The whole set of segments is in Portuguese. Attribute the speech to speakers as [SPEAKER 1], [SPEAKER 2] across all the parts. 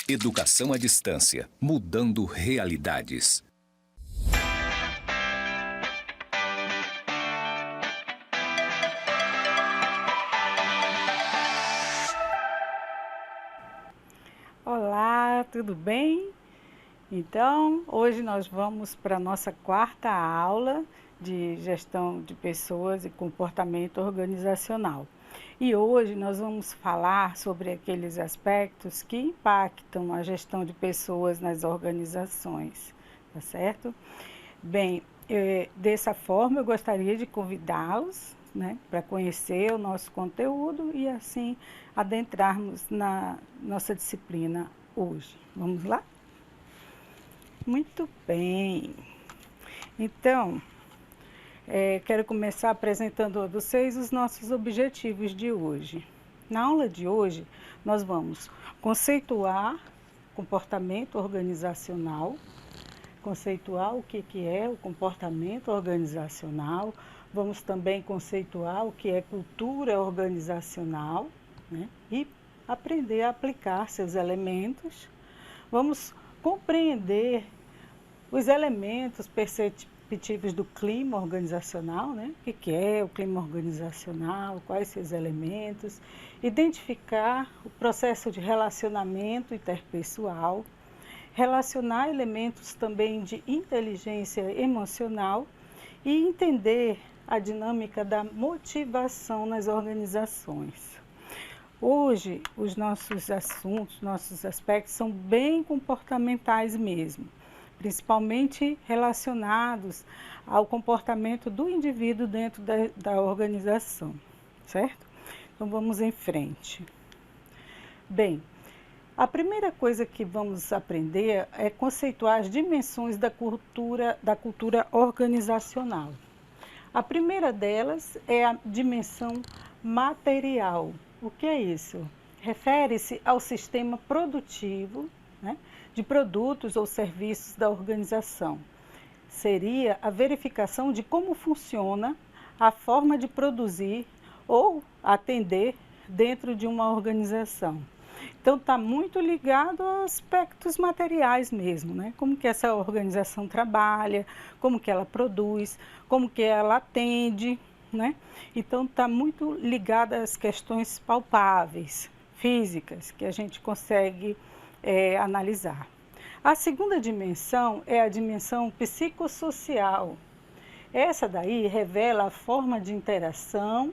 [SPEAKER 1] Educação à distância, mudando realidades.
[SPEAKER 2] Olá, tudo bem? Então, hoje nós vamos para a nossa quarta aula de gestão de pessoas e comportamento organizacional. E hoje nós vamos falar sobre aqueles aspectos que impactam a gestão de pessoas nas organizações, tá certo? Bem, dessa forma eu gostaria de convidá-los, né, para conhecer o nosso conteúdo e assim adentrarmos na nossa disciplina hoje. Vamos lá? Muito bem. Então, quero começar apresentando a vocês os nossos objetivos de hoje. Na aula de hoje, nós vamos conceituar comportamento organizacional, conceituar o que é o comportamento organizacional, vamos também conceituar o que é cultura organizacional, né? E aprender a aplicar seus elementos. Vamos compreender os elementos perceptíveis do clima organizacional, né? O que é o clima organizacional, quais seus elementos, identificar o processo de relacionamento interpessoal, relacionar elementos também de inteligência emocional e entender a dinâmica da motivação nas organizações. Hoje, os nossos assuntos, nossos aspectos são bem comportamentais mesmo, principalmente relacionados ao comportamento do indivíduo dentro da organização, certo? Então, vamos em frente. Bem, a primeira coisa que vamos aprender é conceituar as dimensões da cultura organizacional. A primeira delas é a dimensão material. O que é isso? Refere-se ao sistema produtivo, né, de produtos ou serviços da organização. Seria a verificação de como funciona a forma de produzir ou atender dentro de uma organização. Então, está muito ligado a aspectos materiais mesmo, né? Como que essa organização trabalha, como que ela produz, como que ela atende, né? Então, está muito ligado às questões palpáveis, físicas, que a gente consegue analisar. A segunda dimensão é a dimensão psicossocial. Essa daí revela a forma de interação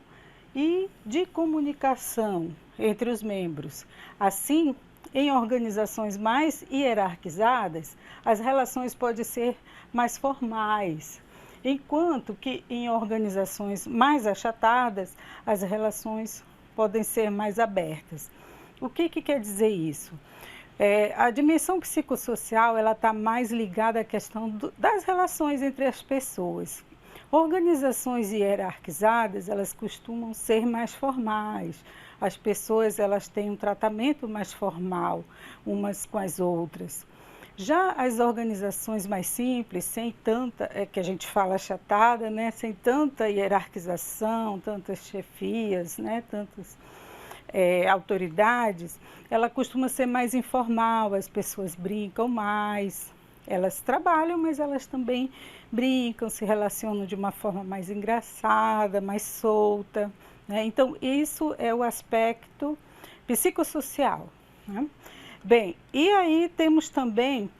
[SPEAKER 2] e de comunicação entre os membros. Assim, em organizações mais hierarquizadas, as relações podem ser mais formais, enquanto que em organizações mais achatadas, as relações podem ser mais abertas. O que quer dizer isso? A dimensão psicossocial está mais ligada à questão das relações entre as pessoas. Organizações hierarquizadas, elas costumam ser mais formais. As pessoas, elas têm um tratamento mais formal umas com as outras. Já as organizações mais simples, sem tanta, que a gente fala achatada, né, sem tanta hierarquização, tantas chefias, né, tantas autoridades, ela costuma ser mais informal, as pessoas brincam mais, elas trabalham, mas elas também brincam, se relacionam de uma forma mais engraçada, mais solta, né? Então, isso é o aspecto psicossocial, né? Bem, e aí temos também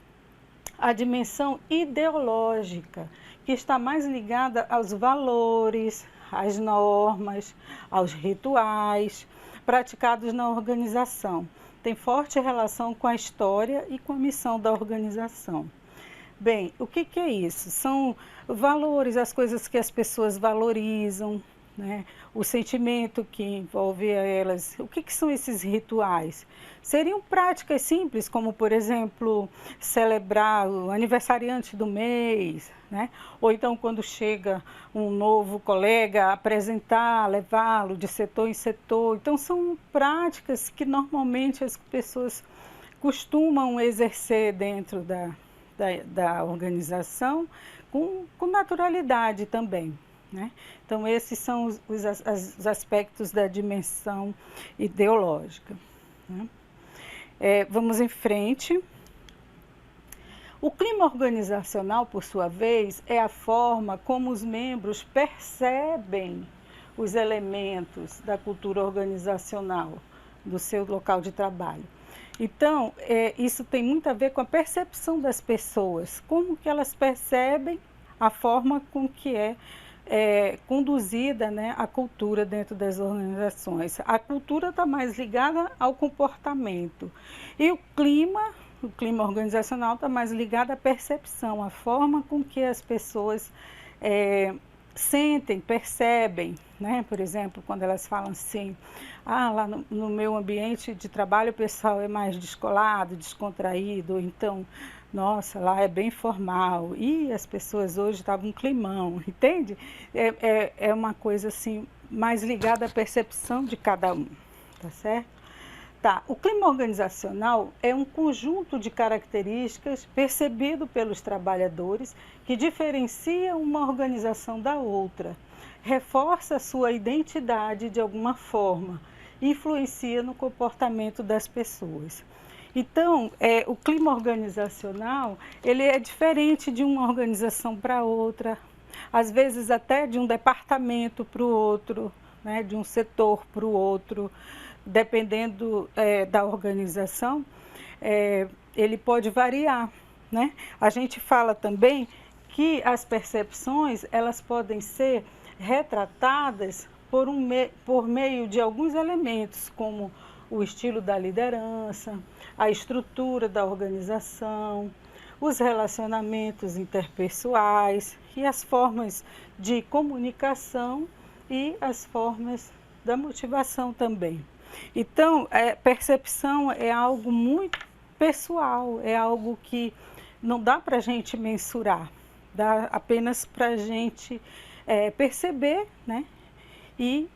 [SPEAKER 2] a dimensão ideológica, que está mais ligada aos valores, às normas, aos rituais praticados na organização. Tem forte relação com a história e com a missão da organização. Bem, o que é isso? São valores, as coisas que as pessoas valorizam, né? O sentimento que envolve elas. O que são esses rituais? Seriam práticas simples, como, por exemplo, celebrar o aniversariante do mês, né? Ou então, quando chega um novo colega, apresentar, levá-lo de setor em setor. Então, são práticas que normalmente as pessoas costumam exercer dentro da organização com naturalidade também, né? Então, esses são os aspectos da dimensão ideológica, né? Vamos em frente. O clima organizacional, por sua vez, é a forma como os membros percebem os elementos da cultura organizacional do seu local de trabalho. Então, isso tem muito a ver com a percepção das pessoas, como que elas percebem a forma com que é conduzida, né, a cultura dentro das organizações. A cultura está mais ligada ao comportamento e o clima organizacional está mais ligado à percepção, à forma com que as pessoas sentem, percebem, né? Por exemplo, quando elas falam assim, lá no meu ambiente de trabalho o pessoal é mais descolado, descontraído, então, nossa, lá é bem formal, e as pessoas hoje estavam um climão, entende? É uma coisa assim, mais ligada à percepção de cada um, tá certo? Tá, o clima organizacional é um conjunto de características percebido pelos trabalhadores que diferencia uma organização da outra, reforça sua identidade de alguma forma, influencia no comportamento das pessoas. Então, o clima organizacional, ele é diferente de uma organização para outra, às vezes até de um departamento para o outro, né, de um setor para o outro. Dependendo da organização, ele pode variar, né? A gente fala também que as percepções, elas podem ser retratadas por meio de alguns elementos, como o estilo da liderança, a estrutura da organização, os relacionamentos interpessoais e as formas de comunicação e as formas da motivação também. Então, percepção é algo muito pessoal, é algo que não dá para a gente mensurar, dá apenas para a gente perceber, né? E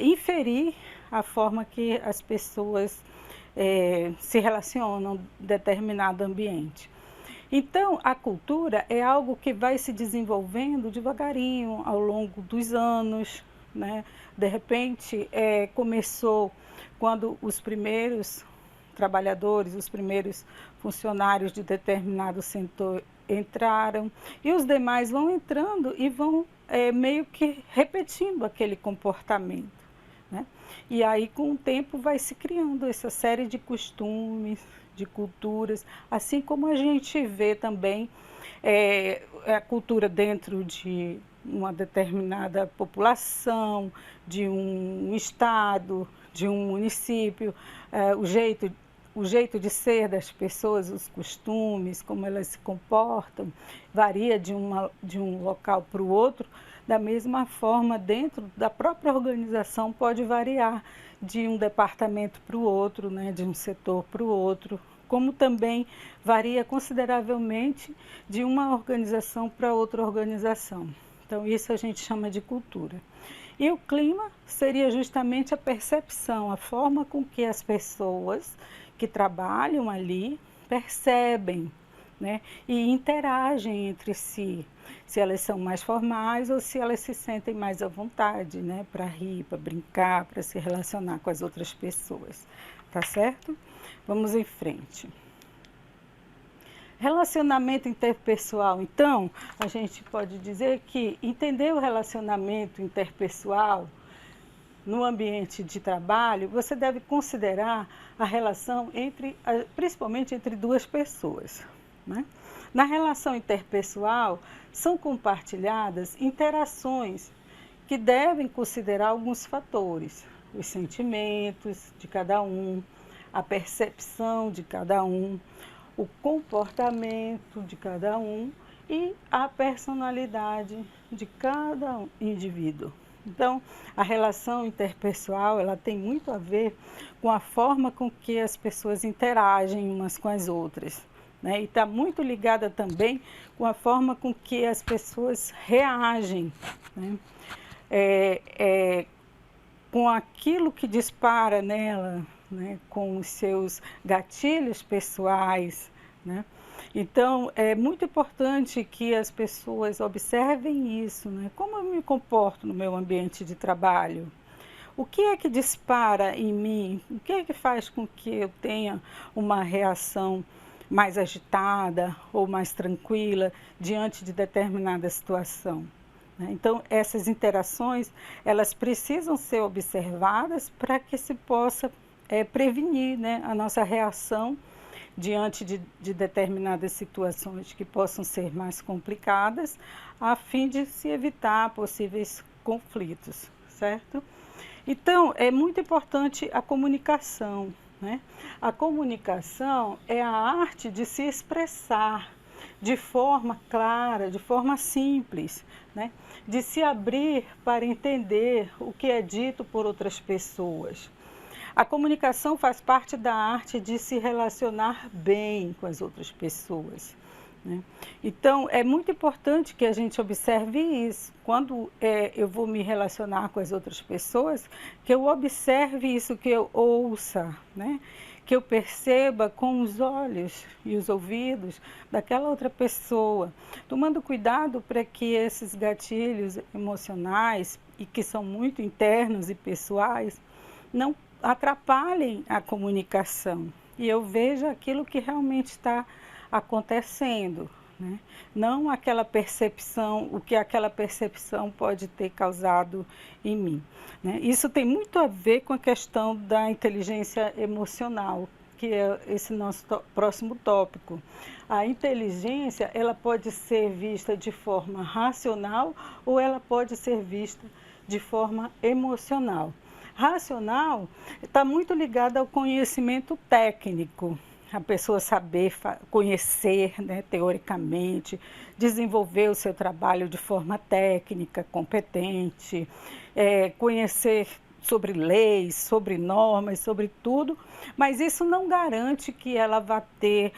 [SPEAKER 2] inferir a forma que as pessoas se relacionam em determinado ambiente. Então, a cultura é algo que vai se desenvolvendo devagarinho ao longo dos anos, né? De repente, começou quando os primeiros trabalhadores, os primeiros funcionários de determinado setor entraram, e os demais vão entrando e vão meio que repetindo aquele comportamento, né? E aí, com o tempo, vai se criando essa série de costumes, de culturas, assim como a gente vê também a cultura dentro de uma determinada população, de um estado, de um município, o jeito de ser das pessoas, os costumes, como elas se comportam, varia de um local para o outro. Da mesma forma, dentro da própria organização pode variar de um departamento para o outro, né, de um setor para o outro, como também varia consideravelmente de uma organização para outra organização. Então, isso a gente chama de cultura. E o clima seria justamente a percepção, a forma com que as pessoas que trabalham ali percebem, né, e interagem entre si, se elas são mais formais ou se elas se sentem mais à vontade, né, para rir, para brincar, para se relacionar com as outras pessoas, tá certo? Vamos em frente. Relacionamento interpessoal, então, a gente pode dizer que entender o relacionamento interpessoal no ambiente de trabalho, você deve considerar a relação principalmente entre duas pessoas, né? Na relação interpessoal, são compartilhadas interações que devem considerar alguns fatores, os sentimentos de cada um, a percepção de cada um, o comportamento de cada um e a personalidade de cada indivíduo. Então, a relação interpessoal, ela tem muito a ver com a forma com que as pessoas interagem umas com as outras, né? E está muito ligada também com a forma com que as pessoas reagem, né? Com aquilo que dispara nela, né? Com os seus gatilhos pessoais, né? Então, é muito importante que as pessoas observem isso, né? Como eu me comporto no meu ambiente de trabalho? O que é que dispara em mim? O que é que faz com que eu tenha uma reação mais agitada ou mais tranquila diante de determinada situação? Então, essas interações, elas precisam ser observadas para que se possa prevenir, né, a nossa reação diante de determinadas situações que possam ser mais complicadas, a fim de se evitar possíveis conflitos, certo? Então, é muito importante a comunicação, né? A comunicação é a arte de se expressar de forma clara, de forma simples, né? De se abrir para entender o que é dito por outras pessoas. A comunicação faz parte da arte de se relacionar bem com as outras pessoas, né? Então, é muito importante que a gente observe isso. Quando eu vou me relacionar com as outras pessoas, que eu observe isso, que eu ouça, né? Que eu perceba com os olhos e os ouvidos daquela outra pessoa, tomando cuidado para que esses gatilhos emocionais, e que são muito internos e pessoais, não atrapalhem a comunicação e eu veja aquilo que realmente está acontecendo, né? Não aquela percepção, o que aquela percepção pode ter causado em mim, né? Isso tem muito a ver com a questão da inteligência emocional, que é esse nosso próximo tópico. A inteligência, ela pode ser vista de forma racional ou ela pode ser vista de forma emocional. Racional está muito ligada ao conhecimento técnico, a pessoa saber conhecer, né, teoricamente, desenvolver o seu trabalho de forma técnica, competente, conhecer sobre leis, sobre normas, sobre tudo, mas isso não garante que ela vá ter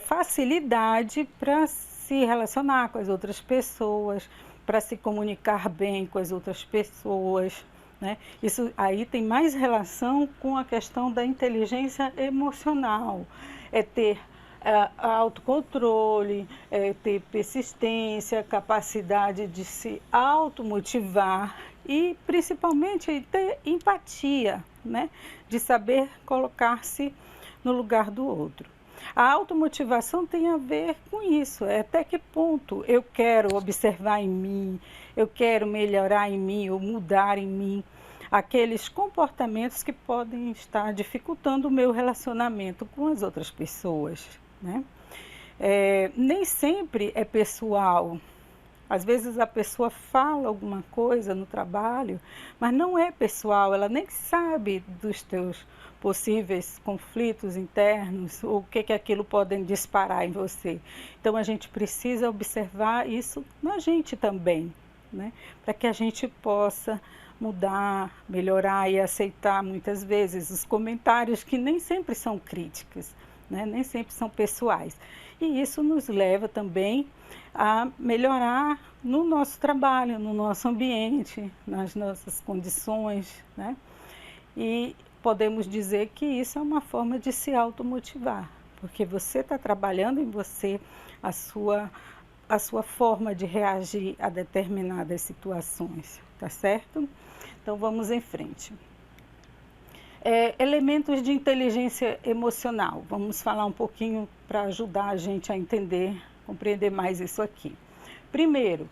[SPEAKER 2] facilidade para se relacionar com as outras pessoas, para se comunicar bem com as outras pessoas, né? Isso aí tem mais relação com a questão da inteligência emocional, é ter autocontrole, ter persistência, capacidade de se automotivar e principalmente ter empatia, né? De saber colocar-se no lugar do outro. A automotivação tem a ver com isso, até que ponto eu quero observar em mim, eu quero melhorar em mim ou mudar em mim aqueles comportamentos que podem estar dificultando o meu relacionamento com as outras pessoas, né? Nem sempre é pessoal. Às vezes a pessoa fala alguma coisa no trabalho, mas não é pessoal, ela nem sabe dos teus possíveis conflitos internos, ou o que aquilo pode disparar em você. Então a gente precisa observar isso na gente também, né? Para que a gente possa mudar, melhorar e aceitar muitas vezes os comentários que nem sempre são críticas, né? Nem sempre são pessoais. E isso nos leva também a melhorar no nosso trabalho, no nosso ambiente, nas nossas condições, né? E podemos dizer que isso é uma forma de se automotivar, porque você está trabalhando em você a sua forma de reagir a determinadas situações, tá certo? Então vamos em frente. Elementos de inteligência emocional. Vamos falar um pouquinho para ajudar a gente a entender, compreender mais isso aqui. Primeiro,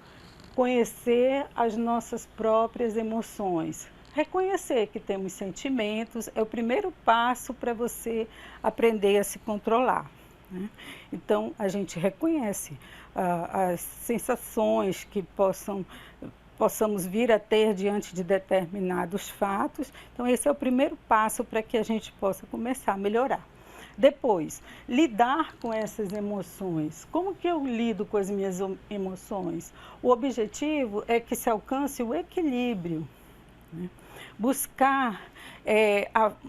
[SPEAKER 2] conhecer as nossas próprias emoções. Reconhecer que temos sentimentos é o primeiro passo para você aprender a se controlar, né? Então, a gente reconhece as sensações que possamos vir a ter diante de determinados fatos. Então, esse é o primeiro passo para que a gente possa começar a melhorar. Depois, lidar com essas emoções. Como que eu lido com as minhas emoções? O objetivo é que se alcance o equilíbrio, né? Buscar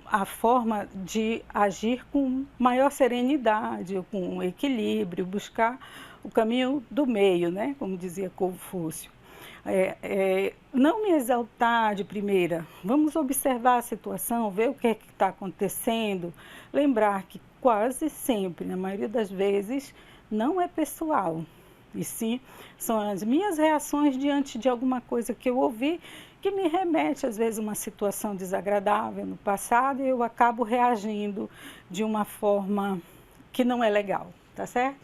[SPEAKER 2] a forma de agir com maior serenidade, com equilíbrio, buscar o caminho do meio, né? Como dizia Confúcio. Não me exaltar de primeira, vamos observar a situação, ver o que é que está acontecendo, lembrar que quase sempre, na maioria das vezes, não é pessoal, e sim são as minhas reações diante de alguma coisa que eu ouvi que me remete às vezes a uma situação desagradável no passado e eu acabo reagindo de uma forma que não é legal, tá certo?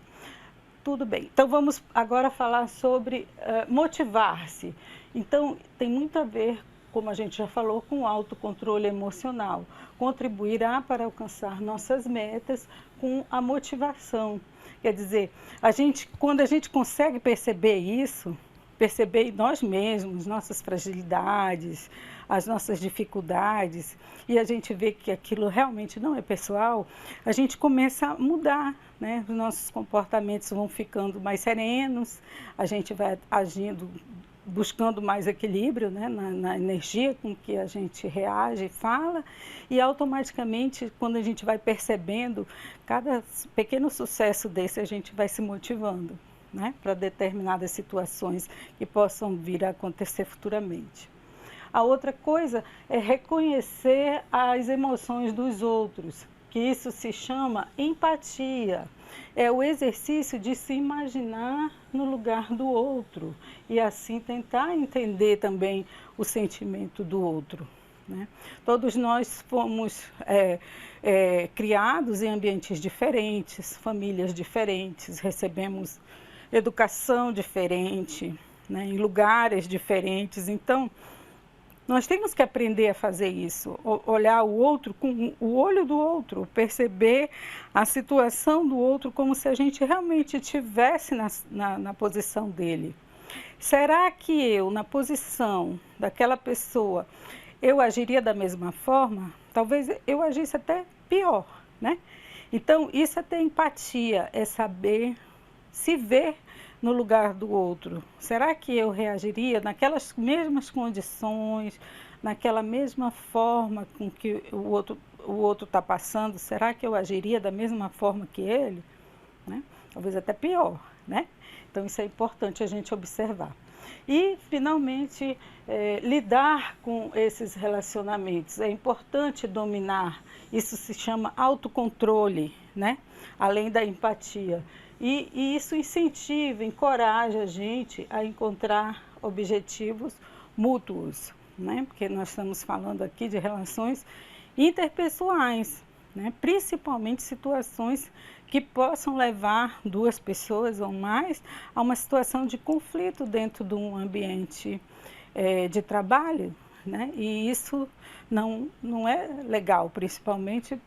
[SPEAKER 2] Tudo bem. Então vamos agora falar sobre motivar-se. Então tem muito a ver, como a gente já falou, com o autocontrole emocional. Contribuirá para alcançar nossas metas com a motivação. Quer dizer, quando a gente consegue perceber isso, perceber em nós mesmos, nossas fragilidades, as nossas dificuldades, e a gente vê que aquilo realmente não é pessoal, a gente começa a mudar, né? Os nossos comportamentos vão ficando mais serenos, a gente vai agindo, buscando mais equilíbrio, né? na energia com que a gente reage e fala, e automaticamente, quando a gente vai percebendo, cada pequeno sucesso desse, a gente vai se motivando, né, para determinadas situações que possam vir a acontecer futuramente. A outra coisa é reconhecer as emoções dos outros, que isso se chama empatia. É o exercício de se imaginar no lugar do outro e assim tentar entender também o sentimento do outro, né? Todos nós fomos criados em ambientes diferentes, famílias diferentes, recebemos educação diferente, né, em lugares diferentes. Então, nós temos que aprender a fazer isso, olhar o outro com o olho do outro, perceber a situação do outro como se a gente realmente estivesse na posição dele. Será que eu, na posição daquela pessoa, eu agiria da mesma forma? Talvez eu agisse até pior, né? Então, isso é ter empatia, é saber se ver no lugar do outro. Será que eu reagiria naquelas mesmas condições, naquela mesma forma com que o outro está passando? Será que eu agiria da mesma forma que ele? Né? Talvez até pior, né? Então isso é importante a gente observar. E, finalmente, lidar com esses relacionamentos. É importante dominar, isso se chama autocontrole, né? Além da empatia. E isso incentiva, encoraja a gente a encontrar objetivos mútuos, né? Porque nós estamos falando aqui de relações interpessoais, né? Principalmente situações que possam levar duas pessoas ou mais a uma situação de conflito dentro de um ambiente de trabalho, né? E isso não é legal, principalmente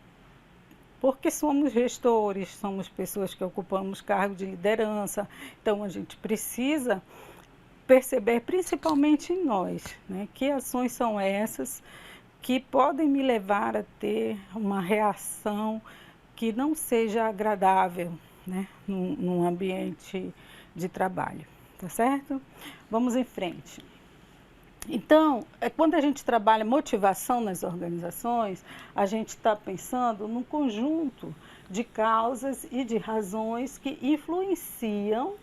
[SPEAKER 2] porque somos gestores, somos pessoas que ocupamos cargo de liderança, então a gente precisa perceber, principalmente em nós, né? Que ações são essas que podem me levar a ter uma reação que não seja agradável, né, num ambiente de trabalho, tá certo? Vamos em frente. Então, quando a gente trabalha motivação nas organizações, a gente está pensando num conjunto de causas e de razões que influenciam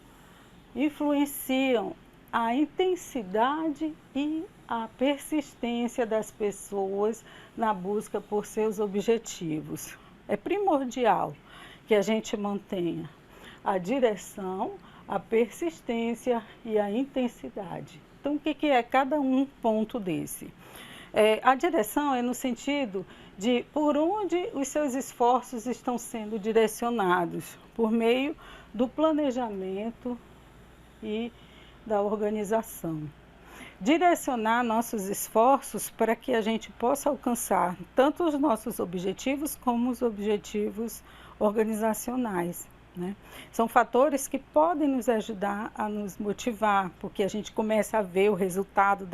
[SPEAKER 2] a intensidade e a persistência das pessoas na busca por seus objetivos. É primordial que a gente mantenha a direção, a persistência e a intensidade. Então, o que é cada um ponto desse? A direção é no sentido de por onde os seus esforços estão sendo direcionados, por meio do planejamento e da organização. Direcionar nossos esforços para que a gente possa alcançar tanto os nossos objetivos como os objetivos organizacionais, né? São fatores que podem nos ajudar a nos motivar, porque a gente começa a ver o resultado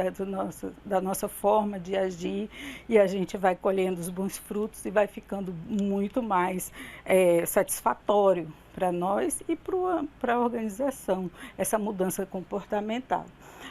[SPEAKER 2] da nossa forma de agir e a gente vai colhendo os bons frutos e vai ficando muito mais satisfatório para nós e para a organização, essa mudança comportamental.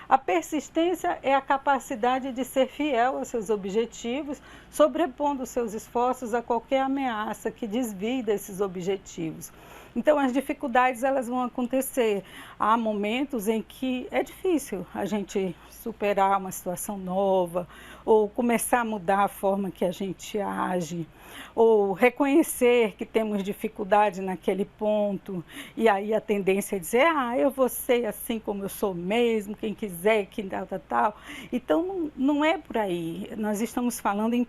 [SPEAKER 2] A persistência é a capacidade de ser fiel aos seus objetivos, sobrepondo seus esforços a qualquer ameaça que desvie desses objetivos. Então, as dificuldades elas vão acontecer. Há momentos em que é difícil a gente superar uma situação nova, ou começar a mudar a forma que a gente age, ou reconhecer que temos dificuldade naquele ponto, e aí a tendência é dizer, eu vou ser assim como eu sou mesmo, quem quiser, quem tal. Então, não é por aí. Nós estamos falando em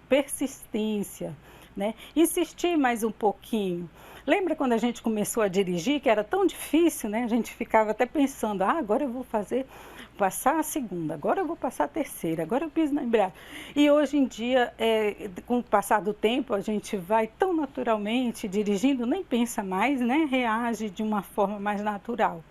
[SPEAKER 2] persistência, né? Insistir mais um pouquinho. Lembra quando a gente começou a dirigir, que era tão difícil, né? A gente ficava até pensando, agora eu vou passar a segunda, agora eu vou passar a terceira, agora eu piso na embreagem. E hoje em dia, com o passar do tempo, a gente vai tão naturalmente dirigindo, nem pensa mais, né? Reage de uma forma mais natural.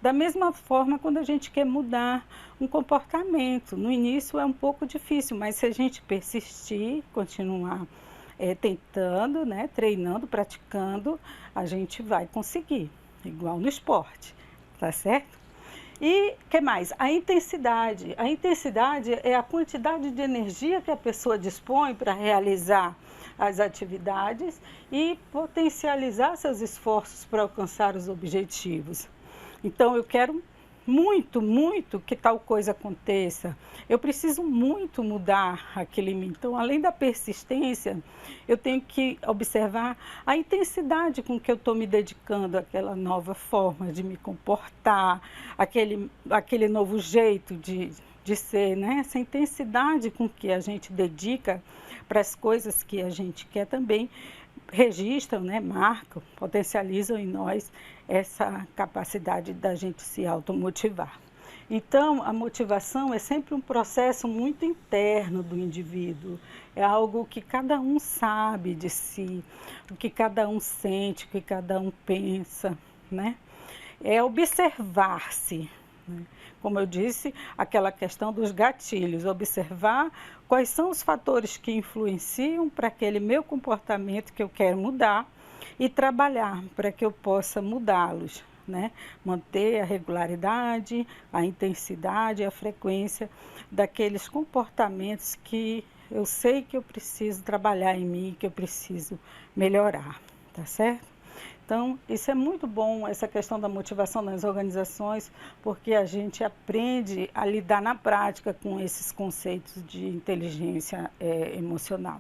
[SPEAKER 2] Da mesma forma, quando a gente quer mudar um comportamento, no início é um pouco difícil, mas se a gente persistir, continuar tentando, né, treinando, praticando, a gente vai conseguir, igual no esporte, tá certo? E o que mais? A intensidade. A intensidade é a quantidade de energia que a pessoa dispõe para realizar as atividades e potencializar seus esforços para alcançar os objetivos. Então, eu quero muito que tal coisa aconteça. Eu preciso muito mudar aquele mim. Então, além da persistência, eu tenho que observar a intensidade com que eu estou me dedicando àquela nova forma de me comportar, aquele novo jeito de ser, né? Essa intensidade com que a gente dedica para as coisas que a gente quer também registram, né, marcam, potencializam em nós essa capacidade da gente se automotivar. Então, a motivação é sempre um processo muito interno do indivíduo, é algo que cada um sabe de si, o que cada um sente, o que cada um pensa, né? É observar-se, né? Como eu disse, aquela questão dos gatilhos, observar quais são os fatores que influenciam para aquele meu comportamento que eu quero mudar e trabalhar para que eu possa mudá-los, né? Manter a regularidade, a intensidade, a frequência daqueles comportamentos que eu sei que eu preciso trabalhar em mim, que eu preciso melhorar, tá certo? Então, isso é muito bom, essa questão da motivação nas organizações, porque a gente aprende a lidar na prática com esses conceitos de inteligência emocional.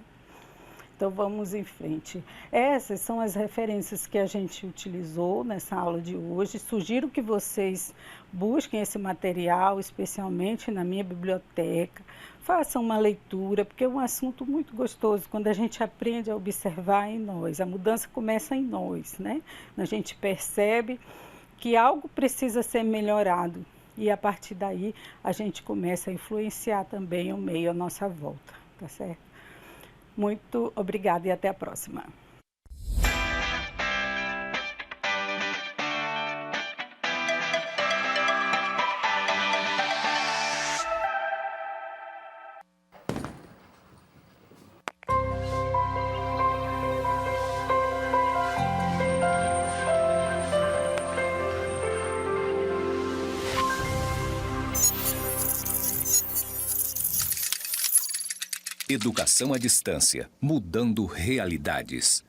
[SPEAKER 2] Então, vamos em frente. Essas são as referências que a gente utilizou nessa aula de hoje. Sugiro que vocês busquem esse material, especialmente na minha biblioteca. Façam uma leitura, porque é um assunto muito gostoso, quando a gente aprende a observar em nós. A mudança começa em nós, né? A gente percebe que algo precisa ser melhorado. E, a partir daí, a gente começa a influenciar também o meio à nossa volta, tá certo? Muito obrigada e até a próxima.
[SPEAKER 1] Educação à distância, mudando realidades.